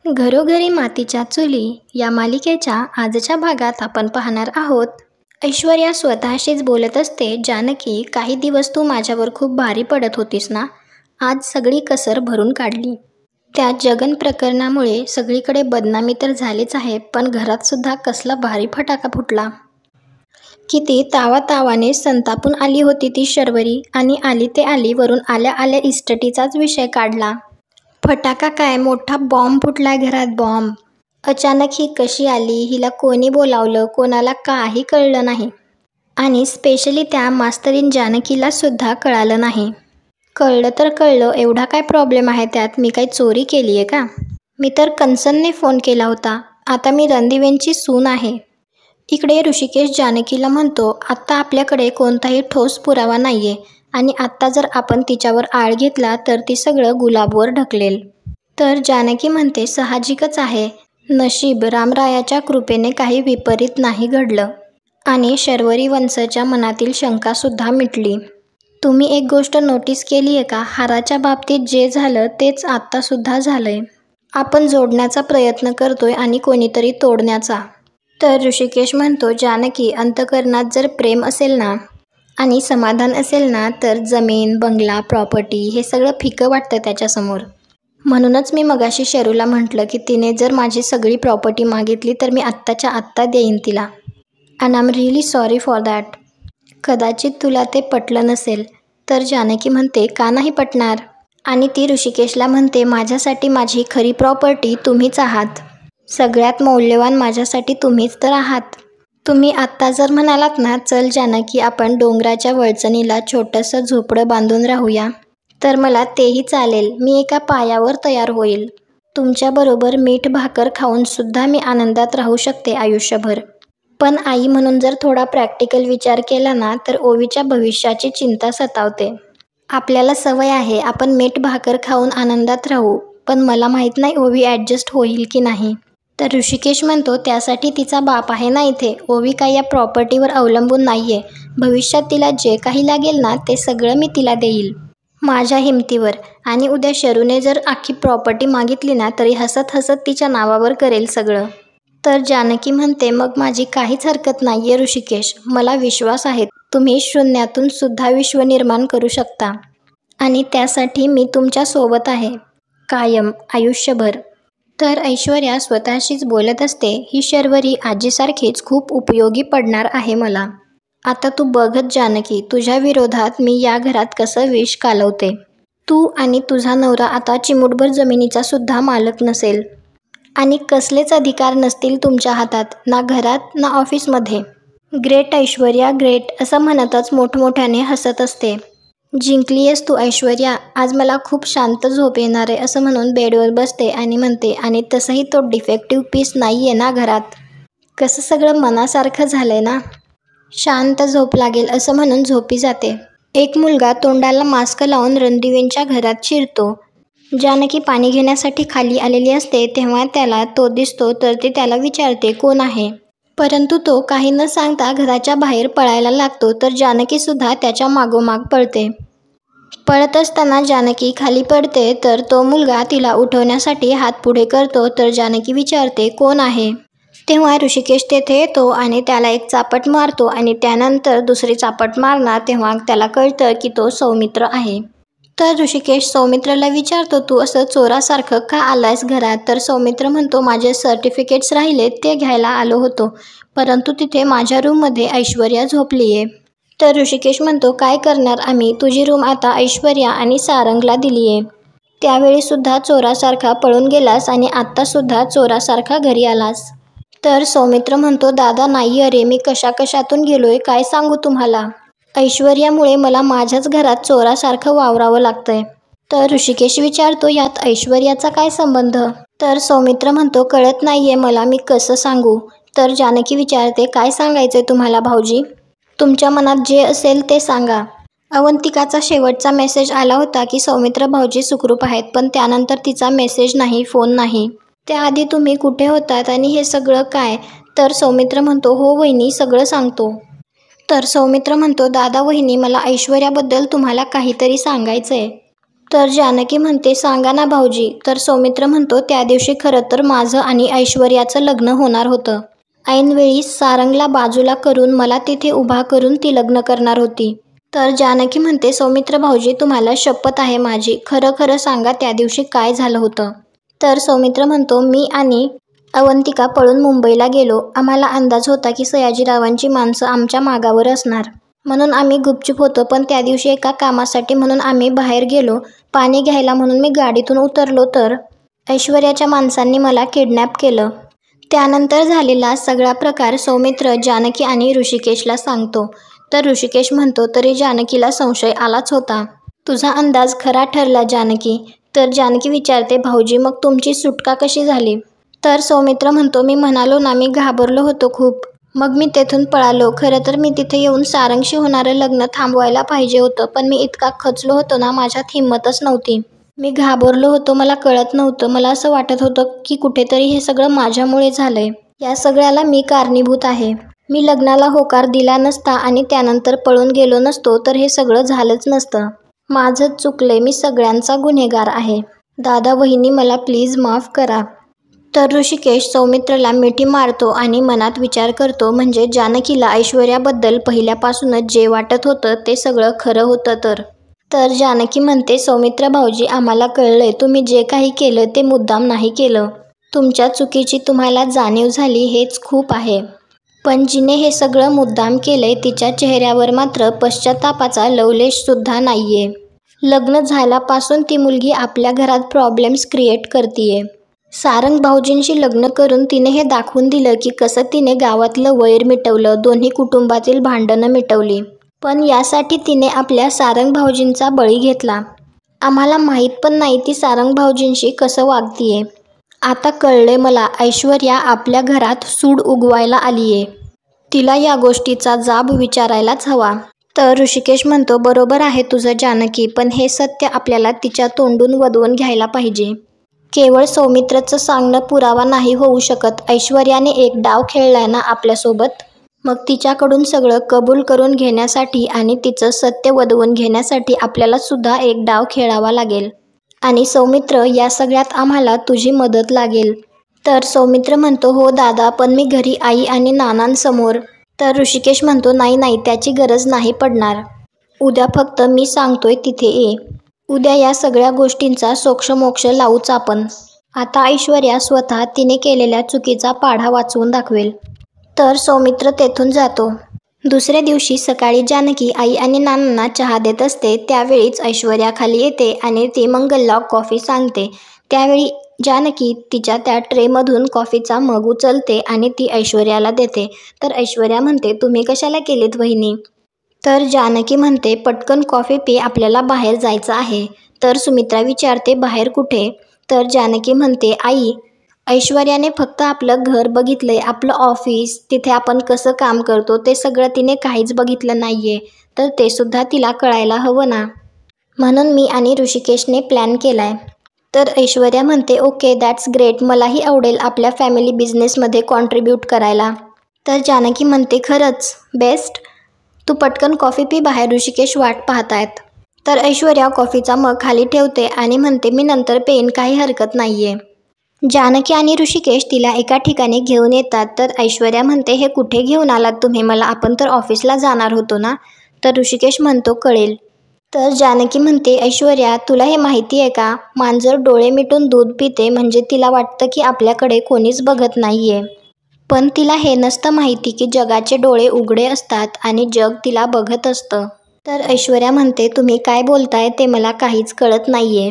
घरोघरी मातीच्या चुली या मालिकेच्या आजच्या भागात आपण पाहणार आहोत. ऐश्वर्या स्वतःशीच बोलत असते, जानकी, काही दिवस तू माझ्यावर खूप भारी पडत होतीस ना. आज सगळी कसर भरून काढली. त्या जगन प्रकरणामुळे सगळीकडे बदनामी तर झालीच आहे, पण घरात सुद्धा कसला भारी फटाका फुटला. किती तावातावाने संतापून आली होती ती शर्वरी, आणि आली ते आली वरून आल्या आल्या इस्टेटीचाच विषय काढला. फटाका काय, मोठा बॉम्ब फुटलाय घरात, बॉम्ब. अचानक ही कशी आली, हिला कोणी बोलावलं, कोणाला काही कळलं नाही. आणि स्पेशली त्या मास्तरीन जानकीला सुद्धा कळालं नाही. कळलं तर कळलं, एवढा काय प्रॉब्लेम आहे त्यात. मी काही चोरी केली आहे का? मी तर कंचनने फोन केला होता. आता मी रणदिवेंची सून आहे. इकडे ऋषिकेश जानकीला म्हणतो, आत्ता आपल्याकडे कोणताही ठोस पुरावा नाहीये, आणि आत्ता जर आपण तिच्यावर आळ घेतला तर ती सगळं गुलाबवर ढकलेल. तर जानकी म्हणते, साहजिकच आहे. नशीब रामरायाच्या कृपेने काही विपरीत नाही घडलं. आणि शर्वरी वंशच्या मनातील शंकासुद्धा मिटली. तुम्ही एक गोष्ट नोटीस केली आहे का? हाराच्या बाबतीत जे झालं तेच आत्तासुद्धा झालंय. आपण जोडण्याचा प्रयत्न करतोय आणि कोणीतरी तोडण्याचा. तर ऋषिकेश म्हणतो, जानकी, अंतःकरणात जर प्रेम असेल ना आणि समाधान असेल ना, तर जमीन, बंगला, प्रॉपर्टी हे सगळं फिकं वाटतं त्याच्यासमोर. म्हणूनच मी मगाशी शरूला म्हटलं की तिने जर माझी सगळी प्रॉपर्टी मागितली तर मी आत्ताच्या आत्ता देईन तिला. And I am really sorry for that. कदाचित तुला ते पटलं नसेल. तर जानकी म्हणते, का नाही पटणार? आणि ती ऋषिकेशला म्हणते, माझ्यासाठी माझी खरी प्रॉपर्टी तुम्हीच आहात. सगळ्यात मौल्यवान माझ्यासाठी तुम्हीच तर आहात. तुम्ही आत्ता जर म्हणालात ना, चल जानकी, आपण डोंगराच्या वळचणीला छोटंसं झोपडं बांधून राहूया, तर मला तेही चालेल. मी एका पायावर तयार होईल. तुमच्याबरोबर मीठ भाकर खाऊन सुद्धा मी आनंदात राहू शकते आयुष्यभर. पण आई म्हणून जर थोडा प्रॅक्टिकल विचार केला ना, तर ओवीच्या भविष्याची चिंता सतावते. आपल्याला सवय आहे आपण मीठ भाकर खाऊन आनंदात राहू, पण मला माहीत नाही ओवी ॲडजस्ट होईल की नाही. तर ऋषिकेश म्हणतो, त्यासाठी तिचा बाप आहे ना इथे. ओवी काही या प्रॉपर्टीवर अवलंबून नाहीये. भविष्यात तिला जे काही लागेल ना, ते सगळं मी तिला देईल माझ्या हिमतीवर. आणि उद्या शरूने जर अख्खी प्रॉपर्टी मागितली ना, तरी हसत हसत तिच्या नावावर करेल सगळं. तर जानकी म्हणते, मग माझी काहीच हरकत नाहीये ऋषिकेश. मला विश्वास आहे तुम्ही शून्यातून सुद्धा विश्व निर्माण करू शकता, आणि त्यासाठी मी तुमच्या सोबत आहे, कायम, आयुष्यभर. तर ऐश्वर्या स्वतःशीच बोलत असते, ही शर्वरी आजीसारखीच खूप उपयोगी पडणार आहे मला. आता तू बघत जानकी, तुझ्या विरोधात मी या घरात कसं विष कालवते. तू आणि तुझा नवरा आता चिमूटभर जमिनीचा सुद्धा मालक नसेल, आणि कसलेच अधिकार नसतील तुमच्या हातात, ना घरात ना ऑफिसमध्ये. ग्रेट ऐश्वर्या, ग्रेट, असं म्हणतच मोठमोठ्याने हसत असते. जिंकलीयस तू ऐश्वर्या, आज मला खूप शांत झोप येणार आहे, असं म्हणून बेडवर बसते आणि म्हणते, आणि तसंही तो डिफेक्टिव्ह पीस नाही आहे ना घरात. कसं सगळं मनासारखं झालंय ना. शांत झोप लागेल असं म्हणून झोपी जाते. एक मुलगा तोंडाला मास्क लावून रणदिवेंच्या घरात शिरतो. जानकी पाणी घेण्यासाठी खाली आलेली असते, तेव्हा त्याला तो दिसतो. तर ते त्याला विचारते, कोण आहे? परंतु तो काही न सांगता घराच्या बाहेर पळायला लागतो. तर जानकीसुद्धा त्याच्या मागोमाग पळते. पळत असताना जानकी खाली पडते. तर तो मुलगा तिला उठवण्यासाठी हात पुढे करतो. तर जानकी विचारते, कोण आहे? तेव्हा ऋषिकेश तेथे येतो आणि त्याला एक चापट मारतो, आणि त्यानंतर दुसरी चापट मारणार. तेव्हा त्याला कळतं की तो सौमित्र आहे. तर ऋषिकेश सौमित्रला विचारतो, तू असं चोरासारखं का आलायस घरात? तर सौमित्र म्हणतो, माझे सर्टिफिकेट्स राहिले ते घ्यायला आलो होतो, परंतु तिथे माझ्या रूममध्ये ऐश्वर्या झोपली आहे. तर ऋषिकेश म्हणतो, काय करणार आम्ही? तुझी रूम आता ऐश्वर्या आणि सारंगला दिली आहे. त्यावेळीसुद्धा चोरासारखा पळून गेलास, आणि आत्तासुद्धा चोरासारखा घरी आलास. तर सौमित्र म्हणतो, दादा नाही, अरे मी कशाकशातून गेलोय काय सांगू तुम्हाला. ऐश्वर्यामुळे मला माझ्याच घरात चोरासारखं वावरावं लागतंय. तर ऋषिकेश विचारतो, यात ऐश्वर्याचा काय संबंध? तर सौमित्र म्हणतो, कळत नाहीये मला, मी कसं सांगू? तर जानकी विचारते, काय सांगायचंय तुम्हाला भाऊजी? तुमच्या मनात जे असेल ते सांगा. अवंतिकाचा शेवटचा मेसेज आला होता की सौमित्र भाऊजी सुखरूप आहेत, पण त्यानंतर तिचा मेसेज नाही, फोन नाही. त्याआधी तुम्ही कुठे होतात आणि हे सगळं काय? तर सौमित्र म्हणतो, हो वहिनी, सगळं सांगतो. तर सौमित्र म्हणतो, दादा वहिनी, मला ऐश्वर्याबद्दल तुम्हाला काहीतरी सांगायचं आहे. तर जानकी म्हणते सांगा ना भाऊजी. तर सौमित्र म्हणतो त्या दिवशी खरं तर माझं आणि ऐश्वर्याचं लग्न होणार होतं. ऐनवेळी सारंगला बाजूला करून मला तिथे उभा करून ती लग्न करणार होती. तर जानकी म्हणते सौमित्र भाऊजी तुम्हाला शपथ आहे माझी, खरं खरं सांगा त्या दिवशी काय झालं होतं. तर सौमित्र म्हणतो मी आणि अवंतिका पळून मुंबईला गेलो. आम्हाला अंदाज होता की सयाजीरावांची माणसं आमच्या मागावर असणार, म्हणून आम्ही गुपचूप होतो. पण त्या दिवशी एका कामासाठी म्हणून आम्ही बाहेर गेलो. पाणी घ्यायला म्हणून मी गाडीतून उतरलो तर ऐश्वर्याच्या माणसांनी मला किडनॅप केलं. त्यानंतर झालेला सगळा प्रकार सौमित्र जानकी आणि ऋषिकेशला सांगतो. तर ऋषिकेश म्हणतो तरी जानकीला संशय आलाच होता. तुझा अंदाज खरा ठरला जानकी. तर जानकी विचारते भाऊजी मग तुमची सुटका कशी झाली. तर सौमित्र म्हणतो मी म्हणालो ना मी घाबरलो होतो खूप, मग मी तेथून पळालो. खरं तर मी तिथे येऊन सारंगशी होणारं लग्न थांबवायला पाहिजे होतं, पण मी इतका खचलो होतो ना माझ्यात हिंमतच नव्हती. मी घाबरलो होतो, मला कळत नव्हतं. मला असं वाटत होतं की कुठेतरी हे सगळं माझ्यामुळे झालंय, या सगळ्याला मी कारणीभूत आहे. मी लग्नाला होकार दिला नसता आणि त्यानंतर पळून गेलो नसतो तर हे सगळं झालंच नसतं. माझंच चुकलंय, मी सगळ्यांचा गुन्हेगार आहे. दादा वहिनी मला प्लीज माफ करा. तर ऋषिकेश सौमित्रला मिठी मारतो आणि मनात विचार करतो म्हणजे जानकीला ऐश्वर्याबद्दल पहिल्यापासूनच जे वाटत होतं ते सगळं खरं होतं. तर जानकी म्हणते सौमित्र भाऊजी आम्हाला कळलंय तुम्ही जे काही केलं ते मुद्दाम नाही केलं. तुमच्या चुकीची तुम्हाला जाणीव झाली हेच खूप आहे. पण जिने हे सगळं मुद्दाम केलंय तिच्या चेहऱ्यावर मात्र पश्चातापाचा लवलेशसुद्धा नाहीये. लग्न झाल्यापासून ती मुलगी आपल्या घरात प्रॉब्लेम्स क्रिएट करतीये. सारंग भाऊजींशी लग्न करून तिने हे दाखवून दिलं की कसं तिने गावातलं वैर मिटवलं, दोन्ही कुटुंबातील भांडणं मिटवली. पण यासाठी तिने आपल्या सारंग भाऊजींचा बळी घेतला. आम्हाला माहीत पण नाही ती सारंग भाऊजींशी कसं वागतीये. आता कळले मला ऐश्वर्या आपल्या घरात सूड उगवायला आलीये. तिला या गोष्टीचा जाब विचारायलाच हवा. तर ऋषिकेश म्हणतो बरोबर आहे तुझं जानकी, पण हे सत्य आपल्याला तिच्या तोंडून वदवून घ्यायला पाहिजे. केवळ सौमित्रचं सांगणं पुरावा नाही होऊ शकत. ऐश्वर्याने एक डाव खेळलाय ना आपल्यासोबत, मग तिच्याकडून सगळं कबूल करून घेण्यासाठी आणि तिचं सत्य वदवून घेण्यासाठी आपल्याला सुद्धा एक डाव खेळावा लागेल. आणि सौमित्र या सगळ्यात आम्हाला तुझी मदत लागेल. तर सौमित्र म्हणतो हो दादा, पण मी घरी आई आणि नानांसमोर. तर ऋषिकेश म्हणतो नाही नाही त्याची गरज नाही पडणार. उद्या फक्त मी सांगतोय तिथे ये. उद्या या सगळ्या गोष्टींचा सोक्षमोक्ष लावूच आपण. आता ऐश्वर्या स्वतः तिने केलेल्या चुकीचा पाढा वाचवून दाखवेल. तर सौमित्र तेथून जातो. दुसऱ्या दिवशी सकाळी जानकी आई आणि नानांना चहा देत असते. त्यावेळीच ऐश्वर्या खाली येते आणि ती मंगलला कॉफी सांगते. त्यावेळी जानकी तिच्या त्या ट्रेमधून कॉफीचा मग उचलते आणि ती ऐश्वर्याला देते. तर ऐश्वर्या म्हणते तुम्ही कशाला केलीत वहिनी. तर जानकी म्हणते पटकन कॉफी पी, आपल्याला बाहेर जायचं आहे. तर सुमित्रा विचारते बाहेर कुठे. तर जानकी म्हणते आई ऐश्वर्याने फक्त आपलं घर बघितलंय, आपलं ऑफिस, तिथे आपण कसं काम करतो ते सगळं तिने काहीच बघितलं नाहीये. तर ते सुद्धा तिला कळायला हवं ना, म्हणून मी आणि ऋषिकेशने प्लॅन केलाय. तर ऐश्वर्या म्हणते ओके दॅट्स ग्रेट, मलाही आवडेल आपल्या फॅमिली बिझनेसमध्ये कॉन्ट्रीब्यूट करायला. तर जानकी म्हणते खरंच बेस्ट. तू पटकन कॉफी पी, बाहेर ऋषिकेश वाट पाहतायत. तर ऐश्वर्या कॉफीचा मग खाली ठेवते आणि म्हणते मी नंतर पेन, काही हरकत नाहीये. जानकी आणि ऋषिकेश तिला एका ठिकाणी घेऊन येतात. तर ऐश्वर्या म्हणते हे कुठे घेऊन आलात तुम्ही मला, आपण तर ऑफिसला जाणार होतो ना. तर ऋषिकेश म्हणतो कळेल. तर जानकी म्हणते ऐश्वर्या तुला हे माहिती आहे का, मांजर डोळे मिटून दूध पिते म्हणजे तिला वाटतं की आपल्याकडे कोणीच बघत नाहीये. पण तिला हे नसतं माहिती की जगाचे डोळे उघडे असतात आणि जग तिला बघत असतं. तर ऐश्वर्या म्हणते तुम्ही काय बोलताय ते मला काहीच कळत नाहीये.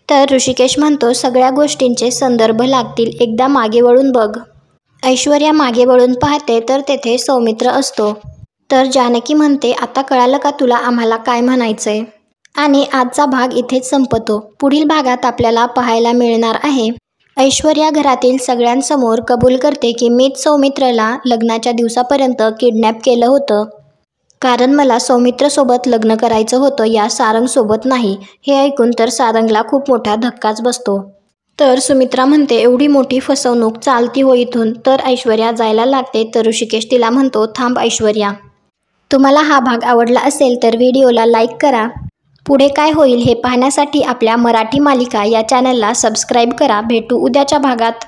तर ऋषिकेश म्हणतो सगळ्या गोष्टींचे संदर्भ लागतील, एकदा मागे वळून बघ. ऐश्वर्या मागे वळून पाहते तर तेथे सौमित्र असतो. तर जानकी म्हणते आता कळालं का तुला आम्हाला काय म्हणायचंय. आणि आजचा भाग इथेच संपतो. पुढील भागात आपल्याला पाहायला मिळणार आहे ऐश्वर्या घरातील सगळ्यांसमोर कबूल करते की मीच सौमित्रला लग्नाच्या दिवसापर्यंत किडनॅप केलं होतं, कारण मला सौमित्रसोबत लग्न करायचं होतं, या सारंगसोबत नाही. हे ऐकून तर सारंगला खूप मोठा धक्काच बसतो. तर सुमित्रा म्हणते एवढी मोठी फसवणूक चालती हो इथून. तर ऐश्वर्या जायला लागते. तर ऋषिकेश तिला म्हणतो थांब ऐश्वर्या. तुम्हाला हा भाग आवडला असेल तर व्हिडिओला लाईक करा. पुढे काय होईल हे पाहण्यासाठी आपल्या मराठी मालिका या चॅनलला सबस्क्राईब करा. भेटू उद्याच्या भागात.